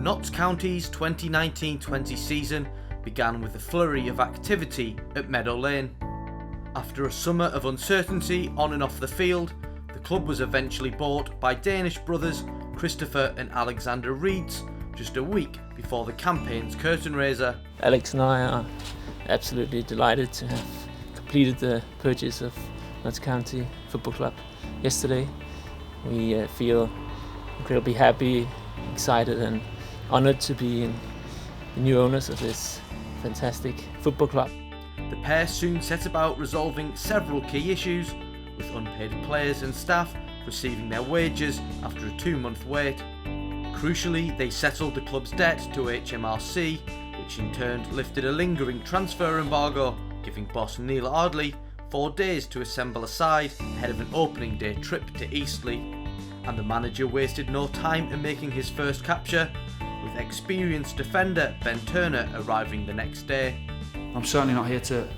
Notts County's 2019-20 season began with a flurry of activity at Meadow Lane. After a summer of uncertainty on and off the field, the club was eventually bought by Danish brothers Christopher and Alexander Reeds just a week before the campaign's curtain raiser. Alex and I are absolutely delighted to have completed the purchase of Notts County Football Club yesterday. We feel incredibly happy, excited and honoured to be the new owners of this fantastic football club. The pair soon set about resolving several key issues, with unpaid players and staff receiving their wages after a 2-month wait. Crucially, they settled the club's debt to HMRC, which in turn lifted a lingering transfer embargo, giving boss Neil Ardley 4 days to assemble a side ahead of an opening day trip to Eastleigh. And the manager wasted no time in making his first capture, with experienced defender Ben Turner arriving the next day. I'm certainly not here to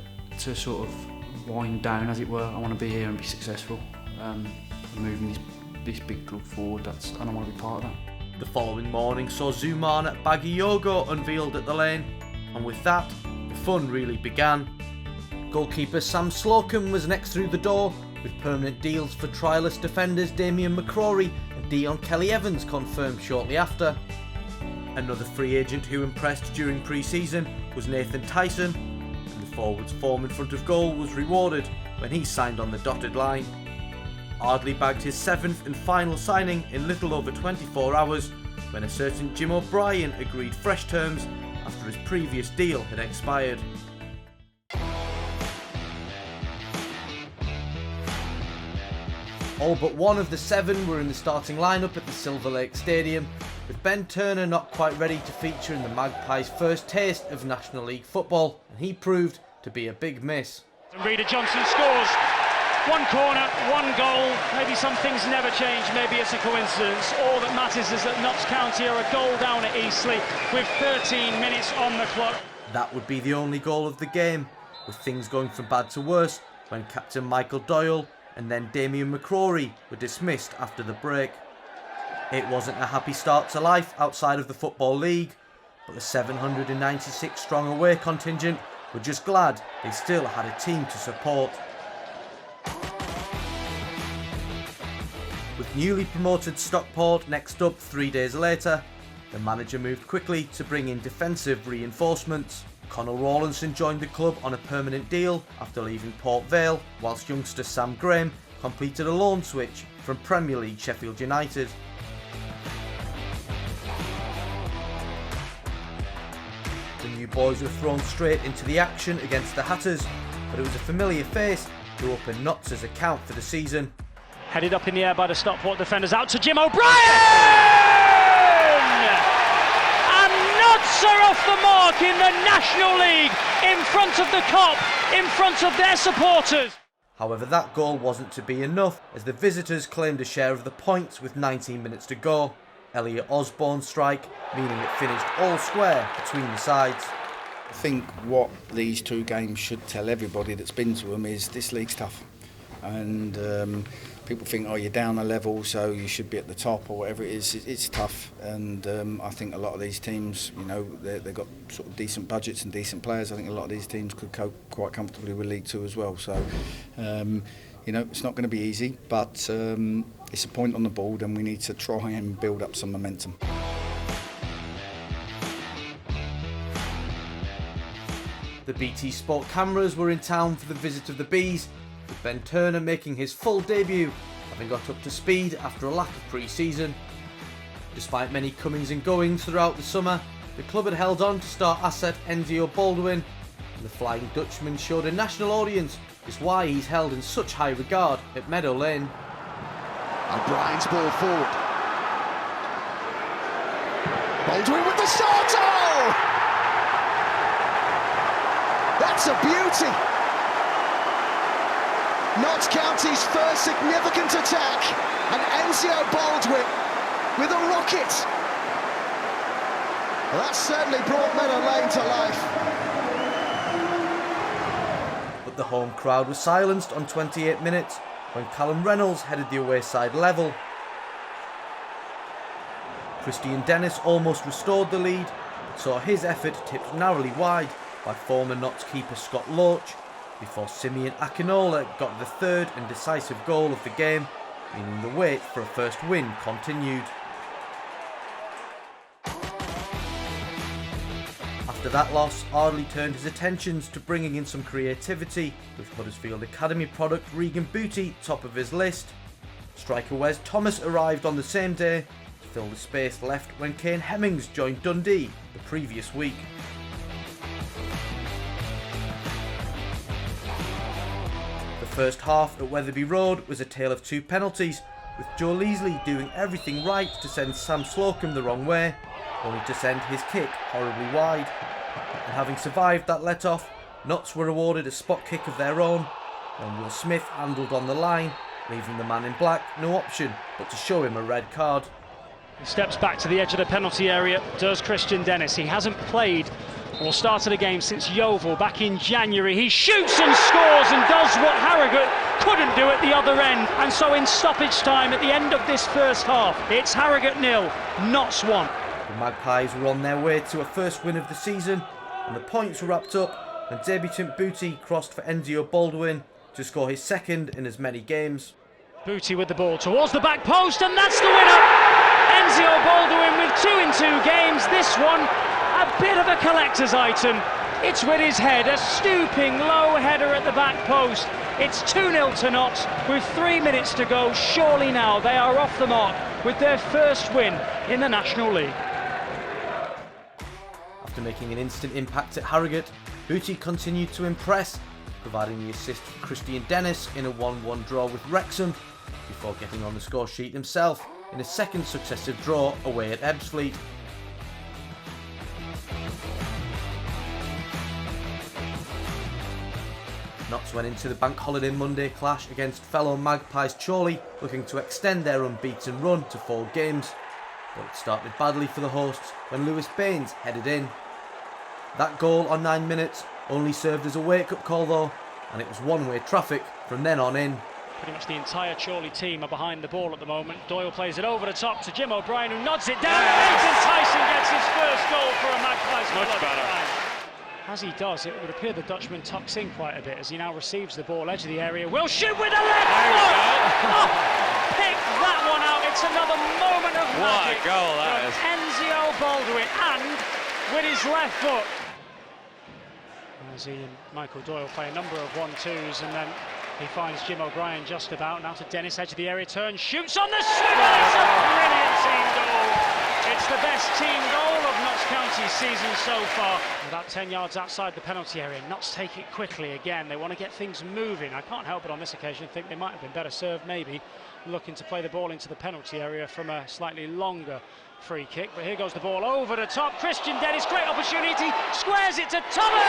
sort of wind down, as it were. I want to be here and be successful. Moving this big club forward, and I want to be part of that. The following morning saw Zuman Bagiogo unveiled at the Lane, and with that, the fun really began. Goalkeeper Sam Slocum was next through the door, with permanent deals for trialist defenders Damien McCrory and Dion Kelly-Evans confirmed shortly after. Another free agent who impressed during pre-season was Nathan Tyson, and the forward's form in front of goal was rewarded when he signed on the dotted line. Ardley bagged his 7th and final signing in little over 24 hours when a certain Jim O'Brien agreed fresh terms after his previous deal had expired. All but one of the 7 were in the starting lineup at the Silver Lake Stadium, with Ben Turner not quite ready to feature in the Magpies' first taste of National League football, and he proved to be a big miss. And Reader Johnson scores. 1 corner, 1 goal. Maybe some things never change, maybe it's a coincidence. All that matters is that Notts County are a goal down at Eastleigh with 13 minutes on the clock. That would be the only goal of the game, with things going from bad to worse when captain Michael Doyle and then Damien McCrory were dismissed after the break. It wasn't a happy start to life outside of the Football League, but the 796 strong away contingent were just glad they still had a team to support. With newly promoted Stockport next up 3 days later, the manager moved quickly to bring in defensive reinforcements. Conor Rawlinson joined the club on a permanent deal after leaving Port Vale, whilst youngster Sam Graham completed a loan switch from Premier League Sheffield United. The new boys were thrown straight into the action against the Hatters, but it was a familiar face who opened Notts' account for the season. Headed up in the air by the Stockport defenders, out to Jim O'Brien! And Notts are off the mark in the National League, in front of the Kop, in front of their supporters. However, that goal wasn't to be enough, as the visitors claimed a share of the points with 19 minutes to go. Elliot Osborne's strike, meaning it finished all square between the sides. I think what these 2 games should tell everybody that's been to them is this league's tough. And people think, oh, you're down a level, so you should be at the top or whatever it is. It's tough, and I think a lot of these teams, you know, they've got sort of decent budgets and decent players. I think a lot of these teams could cope quite comfortably with League 2 as well. So, you know, it's not going to be easy, but it's a point on the board, and we need to try and build up some momentum. The BT Sport cameras were in town for the visit of the Bees, with Ben Turner making his full debut, having got up to speed after a lack of pre-season. Despite many comings and goings throughout the summer, the club had held on to star asset Enzio Baldwin, and the Flying Dutchman showed a national audience just why he's held in such high regard at Meadow Lane. O'Brien's ball forward. Baldwin with the shot! Oh! That's a beauty! Notts County's first significant attack, and Enzio Baldwin with a rocket. Well, that certainly brought Meadow Lane to life. But the home crowd was silenced on 28 minutes when Callum Reynolds headed the away side level. Christian Dennis almost restored the lead, but saw his effort tipped narrowly wide by former Notts keeper Scott Loach, before Simeon Akinola got the third and decisive goal of the game, meaning the wait for a first win continued. After that loss, Ardley turned his attentions to bringing in some creativity, with Huddersfield Academy product Regan Booty top of his list. Striker Wes Thomas arrived on the same day to fill the space left when Kane Hemmings joined Dundee the previous week. The first half at Wetherby Road was a tale of two penalties, with Joe Leasley doing everything right to send Sam Slocum the wrong way, only to send his kick horribly wide. And having survived that let-off, Notts were awarded a spot kick of their own, when Will Smith handled on the line, leaving the man in black no option but to show him a red card. He steps back to the edge of the penalty area, does Christian Dennis. He hasn't played or started a game since Yeovil back in January. He shoots and scores and does what Harrogate couldn't do at the other end. And so in stoppage time at the end of this first half, it's Harrogate 0, Notts 1. The Magpies were on their way to a first win of the season, and the points were wrapped up when debutant Booty crossed for Enzio Baldwin to score his second in as many games. Booty with the ball towards the back post, and that's the winner! Enzio Baldwin with 2 in 2 games. This one, a bit of a collector's item. It's with his head, a stooping low header at the back post. It's 2-0 to Notts with 3 minutes to go. Surely now they are off the mark with their first win in the National League. After making an instant impact at Harrogate, Booty continued to impress, providing the assist for Christian Dennis in a 1-1 draw with Wrexham, before getting on the score sheet himself in a second successive draw away at Ebbsfleet. Notts went into the Bank Holiday Monday clash against fellow Magpies Chorley, looking to extend their unbeaten run to 4 games. But it started badly for the hosts when Lewis Baines headed in. That goal on 9 minutes only served as a wake-up call though, and it was one-way traffic from then on in. Pretty much the entire Chorley team are behind the ball at the moment. Doyle plays it over the top to Jim O'Brien, who nods it down. Nathan Tyson gets his first goal for a Magpies. Much better. As he does, it would appear the Dutchman tucks in quite a bit as he now receives the ball, edge of the area. Will shoot with a left foot! Oh, pick that one out. It's another moment of magic. What a goal that is. Enzio Baldwin, and with his left foot. As he and Michael Doyle play a number of 1-2s, and then he finds Jim O'Brien just about. Now to Dennis, edge of the area, turns, shoots on the swivel. It's a brilliant team goal. It's the best team goal of Notts County's season so far. About 10 yards outside the penalty area. Notts take it quickly again. They want to get things moving. I can't help but on this occasion think they might have been better served, maybe looking to play the ball into the penalty area from a slightly longer free kick. But here goes the ball over the top. Christian Dennis, great opportunity, squares it to Thomas,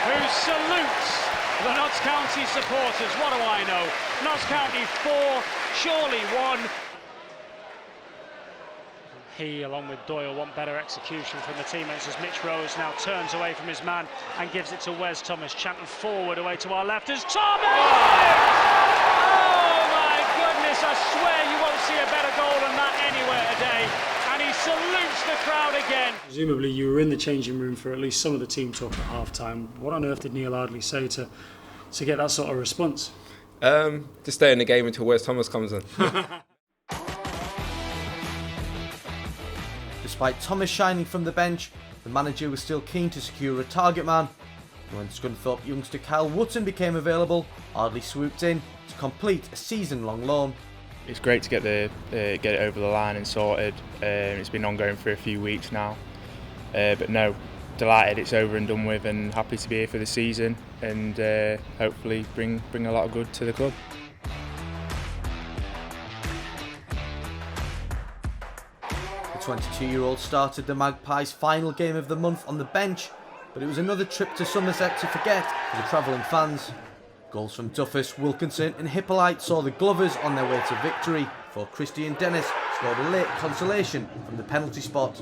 who salutes the Notts County supporters. What do I know? Notts County 4, Chorley 1. He, along with Doyle, want better execution from the teammates as Mitch Rose now turns away from his man and gives it to Wes Thomas. Chanting forward away to our left as Thomas! Oh my goodness, I swear you won't see a better goal than that anywhere today. And he salutes the crowd again. Presumably you were in the changing room for at least some of the team talk at half-time. What on earth did Neil Ardley say to get that sort of response? Just stay in the game until Wes Thomas comes in. Despite Thomas shining from the bench, the manager was still keen to secure a target man. When Scunthorpe youngster Kyle Wootton became available, Ardley swooped in to complete a season-long loan. It's great to get it over the line and sorted. It's been ongoing for a few weeks now, but no, delighted it's over and done with, and happy to be here for the season and hopefully bring a lot of good to the club. The 22-year-old started the Magpies' final game of the month on the bench, but it was another trip to Somerset to forget for the travelling fans. Goals from Duffus, Wilkinson and Hippolyte saw the Glovers on their way to victory, before Christian Dennis scored a late consolation from the penalty spot.